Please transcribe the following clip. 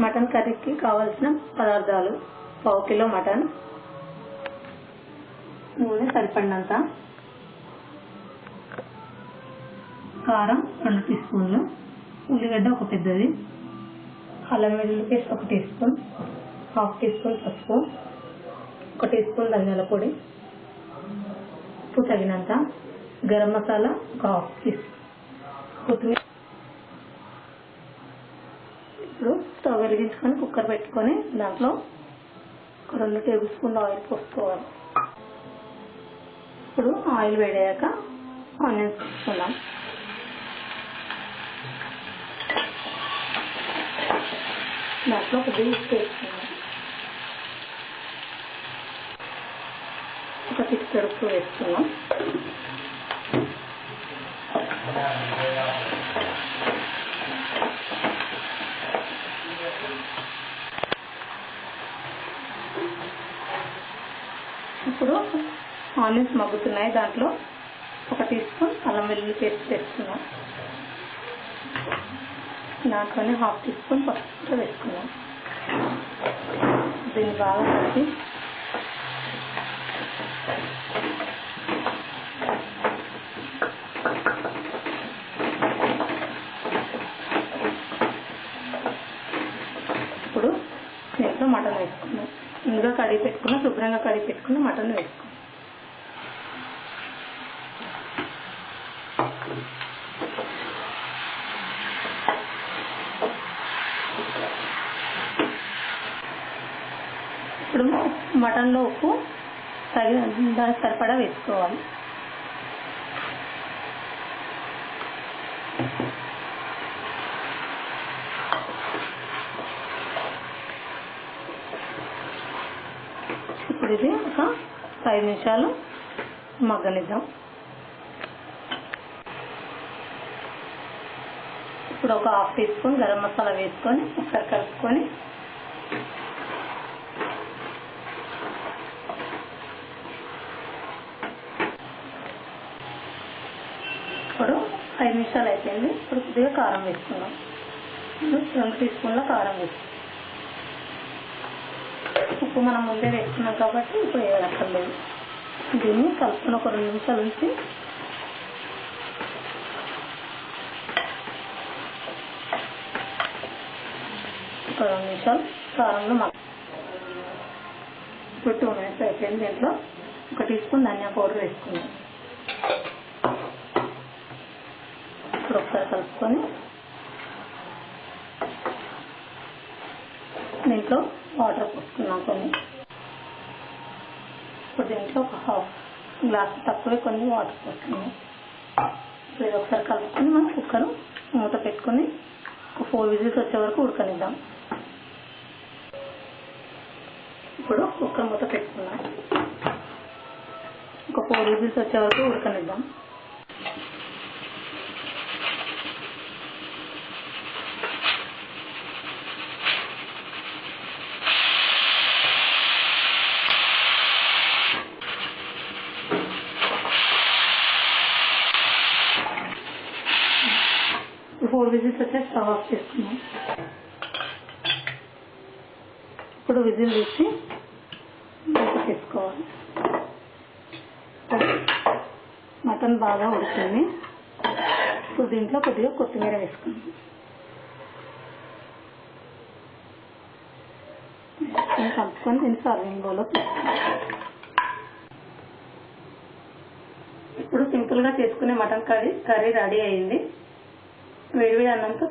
Mutton కర్రీకి కావాల్సిన పదార్థాలు: పావు కిలో మటన్, నూనె సరిపడినంత, కారం 2 టీ స్పూన్లు, ఉల్లిగడ్డ 1 పెద్దది, అల్లం వెల్లుల్లి paste 1 teaspoon, half teaspoon పసుపు, 1 టీ స్పూన్ ధనియాల పొడి, ఉప్పు తగినంత, garam masala 1 half teaspoon, కొత్తిమీర. ఇప్పుడు స్టవ్ వెలిగించుకొని కుక్కర్ పెట్టుకొని దాంట్లో 2 టేబుల్ స్పూన్ల ఆయిల్ పోసుకోవాలి. ఇప్పుడు ఆయిల్ వేడయ్యాక ఆనియన్స్ వేసుకుందాం. దాంట్లో కొద్దిగా ఉప్పు వేసుకుందాం, 1 చిటికెడు ఉప్పు వేసుకుందాం. ఇప్పుడు ఆనియన్స్ మగ్గుతున్నాయి, దాంట్లో 1 టీ స్పూన్ అల్లం వెల్లుల్లి పేస్ట్ వేసుకున్నాం. దాంట్లోనే హాఫ్ టీ స్పూన్ పసుపు వేసుకున్నాం. దీన్ని బాగా కలిపి ఇప్పుడు దీంట్లో మటన్ వేసుకున్నాం. ముందుగా శుభ్రంగా కడిగి పెట్టుకున్న మటన్ వేసుకున్నాం. ఇప్పుడు మటన్లో ఉప్పు దానికి సరిపడా వేసుకోవాలి. ఇప్పుడు ఇది ఒక 5 నిమిషాలు మగ్గనిద్దాం. ఇప్పుడు ఒక half teaspoon garam masala వేసుకొని ఒకసారి కలుపుకొని ఇప్పుడు 5 నిమిషాలు అయిపోయింది. ఇప్పుడు కొద్దిగా కారం వేసుకున్నాం. 2 టీ స్పూన్ల కారం వేసుకున్నాం. ఉప్పు మనం ముందే వేసుకున్నాం కాబట్టి ఇప్పుడు వేయక్కర్లేదు. దీన్ని కలుపుకొని ఒక 2 నిమిషాలు ఉంచి ఒక 2 నిమిషాలు కారంలో ఇప్పుడు 2 మినిట్స్ అయిపోయింది. దీంట్లో 1 టీ స్పూన్ ధనియా పౌడర్ వేసుకున్నాం. ఇప్పుడు ఒకసారి కలుపుకొని దీంట్లో వాటర్ పోసుకున్నాం కొన్ని. ఇప్పుడు దీంట్లో ఒక హాఫ్ గ్లాస్ తక్కువే కొన్ని వాటర్ పోసుకున్నాం. ఇప్పుడు ఇది ఒకసారి కలుపుకొని మనం కుక్కర్ మూత పెట్టుకొని ఒక 4 విజిల్స్ వచ్చే వరకు ఉడకనిద్దాం. ఇప్పుడు కుక్కర్ మూత పెట్టుకున్నాం, ఒక 4 విజిల్స్ వచ్చే వరకు ఉడకనిద్దాం. ఫోర్ విజిల్స్ వచ్చే స్టవ్ ఆఫ్ చేసుకున్నాం. ఇప్పుడు విజిల్ తీసి తీసుకోవాలి. మటన్ బాగా ఉడుకుంది. ఇప్పుడు దీంట్లో కొద్దిగా కొత్తిమీర వేసుకున్నాం. కలుపుకొని దీన్ని సర్వింగ్ బౌల్లో తీసుకున్నాం. ఇప్పుడు సింపుల్ గా చేసుకునే మటన్ కర్రీ రెడీ అయింది. వేడివేడి అన్నంతో